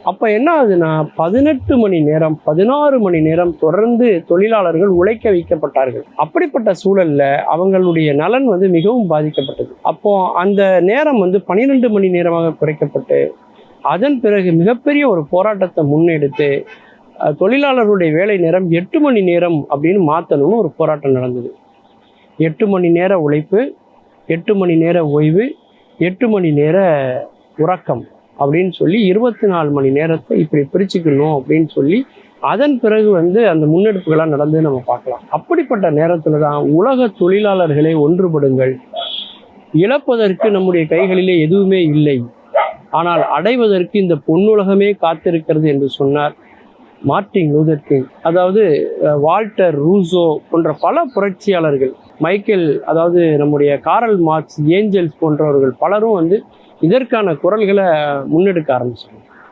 அப்போ என்ன ஆகுதுன்னா 18 மணி நேரம் 16 மணி நேரம் தொடர்ந்து தொழிலாளர்கள் உழைக்க வைக்கப்பட்டார்கள். அப்படிப்பட்ட சூழல்ல அவங்களுடைய நலன் மிகவும் பாதிக்கப்பட்டது. அப்போ அந்த நேரம் 12 மணி நேரமாக குறைக்கப்பட்டு அதன் பிறகு மிகப்பெரிய ஒரு போராட்டத்தை முன்னெடுத்து தொழிலாளர்களுடைய வேலை நேரம் 8 மணி நேரம் அப்படின்னு மாற்றணும்னு ஒரு போராட்டம் நடந்தது. 8 மணி நேர உழைப்பு, 8 மணி நேர ஓய்வு, 8 மணி நேர உறக்கம் அப்படின்னு சொல்லி 24 மணி நேரத்தை இப்படி பிரிச்சுக்கணும் அப்படின்னு சொல்லி அதன் பிறகு அந்த முன்னெடுப்புகளாக நடந்து நம்ம பார்க்கலாம். அப்படிப்பட்ட நேரத்தில் தான் உலக தொழிலாளர்களை ஒன்றுபடுங்கள், இழப்பதற்கு நம்முடைய கைகளிலே எதுவுமே இல்லை, ஆனால் அடைவதற்கு இந்த பொன்னுலகமே காத்திருக்கிறது என்று சொன்னார் மார்ட்டின் லூதர் கிங். அதாவது வால்டர் ரூசோ போன்ற பல புரட்சியாளர்கள், மைக்கேல் நம்முடைய காரல் மார்க்ஸ், ஏஞ்சல்ஸ் போன்றவர்கள் பலரும் இதற்கான குரல்களை முன்னெடுக்க ஆரம்பிச்சாங்க.